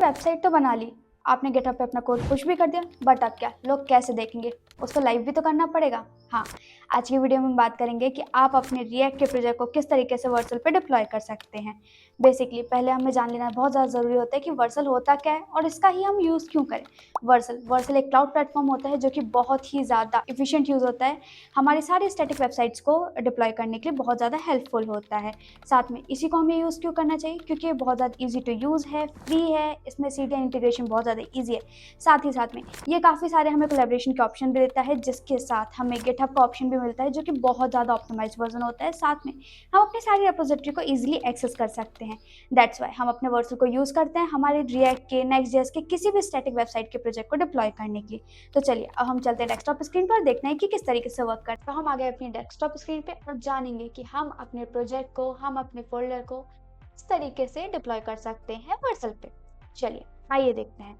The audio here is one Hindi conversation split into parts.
वेबसाइट तो बना ली, आपने गिटहब पे अपना कोड पुश भी कर दिया, बट अब क्या, लोग कैसे देखेंगे? उसको लाइव भी तो करना पड़ेगा। हाँ, आज की वीडियो में हम बात करेंगे कि आप अपने रिएक्ट के प्रोजेक्ट को किस तरीके से वर्सल पे डिप्लॉय कर सकते हैं। बेसिकली पहले हमें जान लेना बहुत ज़्यादा ज़रूरी होता है कि वर्सल होता क्या है और इसका ही हम यूज़ क्यों करें। वर्सल एक क्लाउड प्लेटफॉर्म होता है जो कि बहुत ही ज़्यादा इफिशिएंट यूज़ होता है, हमारी सारी स्टैटिक वेबसाइट्स को डिप्लॉय करने के लिए बहुत ज़्यादा हेल्पफुल होता है। साथ में इसी को हमें यूज़ क्यों करना चाहिए, क्योंकि ये बहुत ज़्यादा ईजी टू यूज़ है, फ्री है, इसमें सीधे इंटीग्रेशन बहुत ज़्यादा ईजी है। साथ ही साथ में ये काफ़ी सारे हमें कोलैबोरेशन के ऑप्शन भी देता है, जिसके साथ हमें गिटहब का ऑप्शन भी मिलता है जो कि बहुत ज़्यादा ऑप्टिमाइज्ड वर्जन होता है। साथ में हम अपनी सारी रेपोजिटरी को ईजिली एक्सेस कर सकते हैं। दैट्स वाई हम अपने वर्सल को यूज़ करते हैं हमारे रिएक्ट के, नेक्स्ट.जेएस के किसी भी स्टैटिक वेबसाइट के प्रोजेक्ट को डिप्लॉय करने के लिए। तो चलिए अब हम चलते हैं डेस्कटॉप स्क्रीन पर, देखते हैं कि किस तरीके से वर्क करता है। तो हम आ गए अपनी डेस्कटॉप स्क्रीन पे और जानेंगे कि हम अपने प्रोजेक्ट को, हम अपने फोल्डर को किस तरीके से डिप्लॉय कर सकते हैं वर्सल पे। चलिए आइए देखते हैं।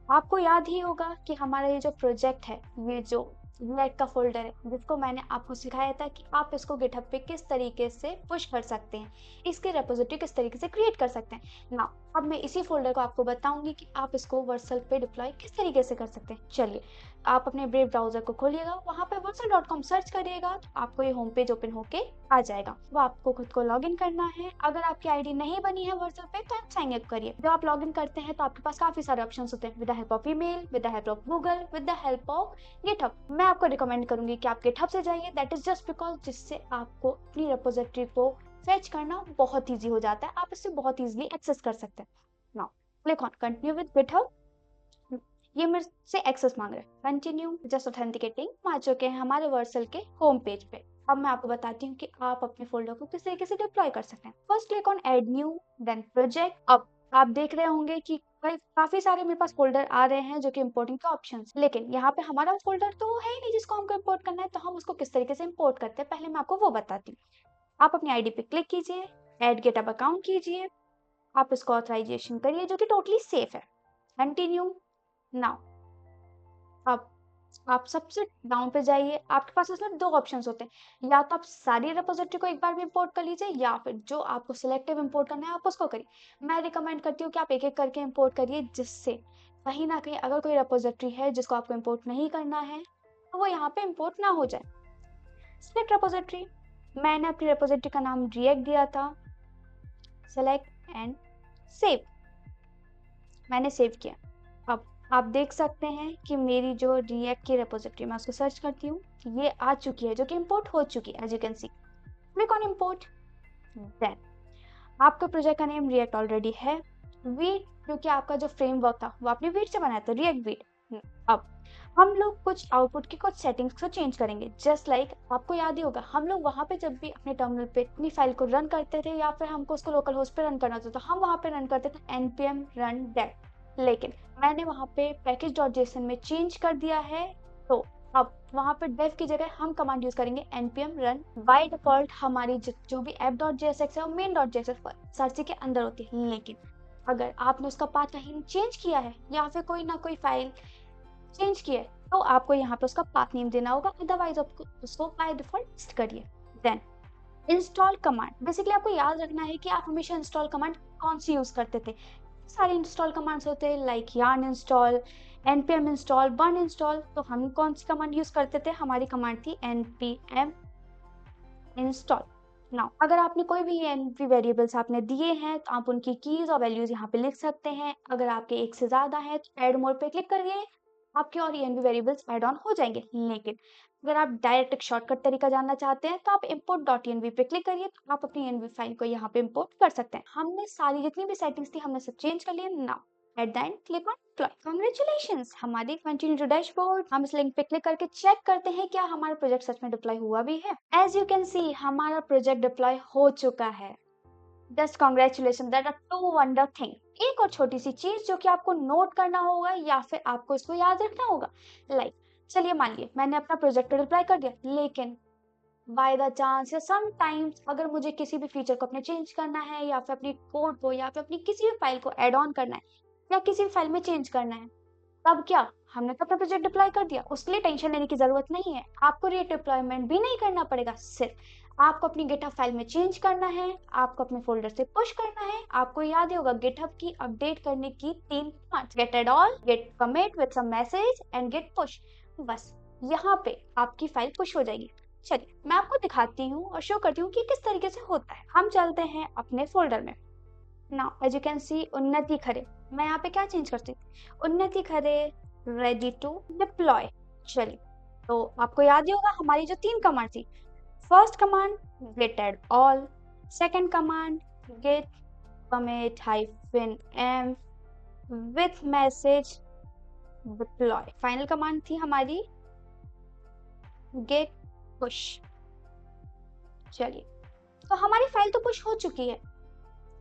आपको याद ही होगा कि हमारा ये जो प्रोजेक्ट है, ये जो रिएक्ट का फोल्डर है, जिसको मैंने आपको सिखाया था कि आप इसको गिटहब पे किस तरीके से पुश कर सकते हैं, इसके रेपोजिटरी किस तरीके से क्रिएट कर सकते हैं ना। अब मैं इसी फोल्डर को आपको बताऊंगी कि आप इसको वर्सल पे डिप्लॉय किस तरीके से कर सकते हैं। चलिए आप अपने ब्रेव ब्राउजर को खोलिएगा, वहां पे वर्सल.com सर्च करिएगा तो आपको ये होम पेज ओपन होके आ जाएगा। वो आपको खुद को लॉगिन करना है। अगर आपकी आईडी नहीं बनी है वर्सल पे तो आप साइन अप करिए। जब आप लॉगिन करते हैं तो आपके पास काफी सारे ऑप्शंस होते हैं, with the help of email, with the help of Google, with the help of GitHub. मैं आपको रिकमेंड करूंगी कि आप गिटहब से जाइए, दैट इज जस्ट बिकॉज जिससे आपको अपनी रेपोजिटरी को फेच करना बहुत ईजी हो जाता है, आप इससे बहुत ईजिली एक्सेस कर सकते हैं। Now click on continue with GitHub. ये मेरे से एक्सेस मांग रहा है, कंटिन्यू जस्ट ऑथेंटिकेटिंग। हम आ चुके हैं हमारे वर्सल के होम पेज पे। अब मैं आपको बताती हूँ कि आप अपने फोल्डर को किस तरीके से डिप्लॉय कर सकते हैं। First click on add new, then project. अब आप देख रहे होंगे कि काफी सारे मेरे पास फोल्डर आ रहे हैं जो कि इंपोर्टिंग के ऑप्शंस, लेकिन यहाँ पे हमारा फोल्डर तो है ही नहीं जिसको हमको इंपोर्ट करना है। तो हम उसको किस तरीके से इंपोर्ट करते हैं, पहले मैं आपको वो बताती हूँ। आप अपनी आईडी पे क्लिक कीजिए, ऐड गिटहब अकाउंट कीजिए, आप इसको ऑथराइजेशन करिए जो कि टोटली सेफ है, कंटिन्यू। नाउ अब आप सबसे डाउन पे जाइए, आपके पास इसमें दो ऑप्शंस होते हैं, या तो आप सारी रेपोजिटरी को एक बार में इंपोर्ट कर लीजिए, या फिर जो आपको सिलेक्टिव इंपोर्ट करना है आप उसको करिए। मैं रिकमेंड करती हूँ कि आप एक एक करके इंपोर्ट करिए, जिससे कहीं ना कहीं अगर कोई रेपोजिटरी है जिसको आपको इंपोर्ट नहीं करना है तो वो यहाँ पे इंपोर्ट ना हो जाए। सिलेक्ट रेपोजिटरी, मैंने अपनी रेपोजिटरी का नाम रिएक्ट दिया था, सेलेक्ट एंड सेव। मैंने सेव किया। अब आप देख सकते हैं कि मेरी जो रिएक्ट की रेपोजिटरी, मैं उसको सर्च करती हूँ, ये आ चुकी है जो कि इंपोर्ट हो चुकी है, as you can see. Click on import, then आपका प्रोजेक्ट का नेम रिएक्ट ऑलरेडी है। वीट, क्योंकि आपका जो फ्रेमवर्क था वो आपने वीट से बनाया था, रिएक्ट वीट। अब हम लोग कुछ आउटपुट की कुछ सेटिंग्स को चेंज करेंगे। जस्ट लाइक आपको याद ही होगा, हम लोग वहां पे जब भी अपने टर्मिनल पे अपनी फाइल को रन करते थे, या फिर हमको उसको लोकल होस्ट पे रन करना था, तो हम वहां पे रन करते थे npm run dev। लेकिन मैंने वहां पे package.json में चेंज कर दिया है, तो अब वहां पे dev की जगह हम कमांड यूज करेंगे npm run। बाय डिफॉल्ट हमारी जो भी app.jsx है वो main.jsx सर्च के अंदर होती है, लेकिन अगर आपने उसका पाथ कहीं चेंज किया है या फिर कोई ना कोई फाइल चेंज किया है तो आपको यहाँ पे उसका पाथ नेम देना होगा, अदरवाइज आपको उसको बाय डिफॉल्ट टेस्ट करिए। देन इंस्टॉल कमांड, बेसिकली आपको याद रखना है कि आप हमेशा इंस्टॉल कमांड कौन सी यूज करते थे। सारे इंस्टॉल कमांड्स होते हैं, like yarn install, npm install, burn install. तो हम कौन सी कमांड यूज करते थे, हमारी कमांड थी npm इंस्टॉल। नाउ अगर आपने कोई भी एनपी वेरिएबल्स आपने दिए हैं तो आप उनकी कीज और वैल्यूज यहाँ पे लिख सकते हैं। अगर आपके एक से ज्यादा है तो ऐड मोड पे क्लिक करिए, आपके और एनपी वेरिएबल्स ऐड ऑन हो जाएंगे। लेकिन अगर आप डायरेक्ट एक शॉर्टकट तरीका जानना चाहते हैं तो आप import.env पे क्लिक करिए, तो आप अपनी एनवी फाइल को यहाँ पे इंपोर्ट कर सकते हैं। हमने सारी जितनी भी सेटिंग्स थी हमने सब चेंज कर लिया। Now at the end click on deploy. Congratulations, हमारी कंटिन्यू टू डैशबोर्ड। हम इस लिंक पे क्लिक करके चेक करते हैं क्या हमारा प्रोजेक्ट सच में डिप्लॉय हुआ भी है। एज यू कैन सी हमारा प्रोजेक्ट डिप्लॉय हो चुका है। Just congratulation, that a to wonder thing. एक और छोटी सी चीज जो कि आपको नोट करना होगा या फिर आपको इसको याद रखना होगा, लाइक चलिए मान लिए मैंने अपना प्रोजेक्ट डिप्लॉय कर दिया, लेकिन बाय द चांस या सम टाइम्स अगर मुझे किसी भी फीचर को अपने चेंज करना है, या फिर अपनी कोड को या फिर अपनी किसी भी फाइल को ऐड ऑन करना है, या किसी भी फाइल में चेंज करना है, तब क्या, हमने तो अपना प्रोजेक्ट डिप्लॉय कर दिया, उसके लिए टेंशन लेने की जरूरत नहीं है। आपको री डिप्लॉयमेंट भी नहीं करना पड़ेगा, सिर्फ आपको अपनी गिटहब फाइल में चेंज करना है, आपको अपने फोल्डर से पुश करना है। आपको याद ही होगा गिटहब की अपडेट करने की 3 commands, git add all, git commit with some message and git push. बस यहाँ पे आपकी फाइल पुश हो जाएगी। चलिए मैं आपको दिखाती हूँ और शो करती हूँ कि किस तरीके से होता है। हम चलते हैं अपने फोल्डर में। Now as you can see Unnati Khare, मैं यहाँ पे क्या चेंज करती हूँ, उन्नति खरे रेडी टू डिप्लॉय। चलिए तो आपको याद ही होगा हमारी जो 3 कमांड थी। First command git add all, second command git commit -m with message deploy, final command थी हमारी गेट पुश। चलिए तो हमारी फाइल तो पुश हो चुकी है।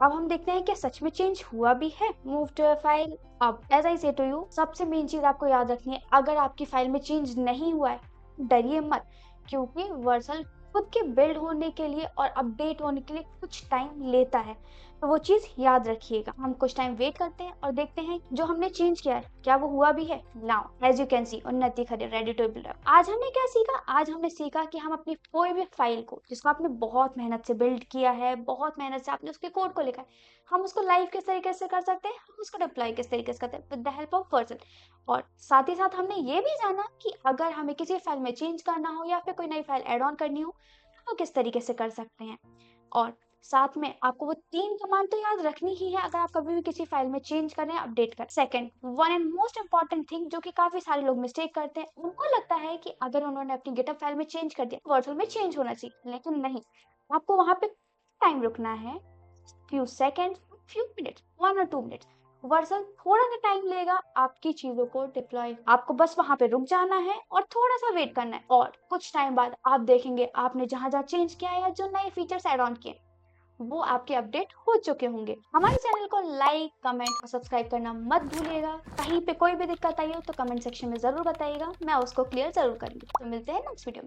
अब हम देखते हैं क्या सच में चेंज हुआ भी है। Move to file. अब as I say to you, सबसे मेन चीज आपको याद रखनी है, अगर आपकी फाइल में चेंज नहीं हुआ है डरिए मत, क्योंकि वर्सल खुद के बिल्ड होने के लिए और अपडेट होने के लिए कुछ टाइम लेता है, तो वो चीज याद रखिएगा। हम कुछ टाइम वेट करते हैं और देखते हैं जो हमने चेंज किया है क्या वो हुआ भी है। Now as you can see Unnati Khare ready to build. आज हमने क्या सीखा, आज हमने सीखा कि हम अपनी कोई भी फाइल को जिसको आपने बहुत मेहनत से बिल्ड किया है, बहुत मेहनत से आपने उसके कोड को लिखा है, हम उसको लाइव किस तरीके से कर सकते हैं, हम उसको डिप्लॉय किस तरीके से करते हैं with the help of Vercel. और साथ ही साथ हमने ये भी जाना कि अगर हमें किसी फाइल में चेंज करना हो या फिर कोई नई फाइल एड ऑन करनी हो तो किस तरीके से कर सकते हैं। और साथ में आपको वो 3 कमांड तो याद रखनी ही है अगर आप कभी भी किसी फाइल में चेंज करें, अपडेट करें। Second one and most important thing जो कि काफी सारे लोग मिस्टेक करते हैं, उनको लगता है कि अगर उन्होंने अपनी गिटहब फाइल में चेंज कर दिया वर्सल में चेंज होना चाहिए, लेकिन नहीं, आपको वहां पे टाइम रुकना है, फ्यू सेकेंड, फ्यू मिनट, 1 और 2 मिनट। वर्सल थोड़ा सा टाइम लेगा आपकी चीजों को डिप्लॉय, आपको बस वहां पे रुक जाना है और थोड़ा सा वेट करना है, और कुछ टाइम बाद आप देखेंगे आपने जहां जहां चेंज किया है या जो नए फीचर्स ऐड ऑन किए वो आपके अपडेट हो चुके होंगे। हमारे चैनल को लाइक, कमेंट और सब्सक्राइब करना मत भूलिएगा। कहीं पे कोई भी दिक्कत आई हो तो कमेंट सेक्शन में जरूर बताइएगा, मैं उसको क्लियर जरूर करूंगी। तो मिलते हैं नेक्स्ट वीडियो में।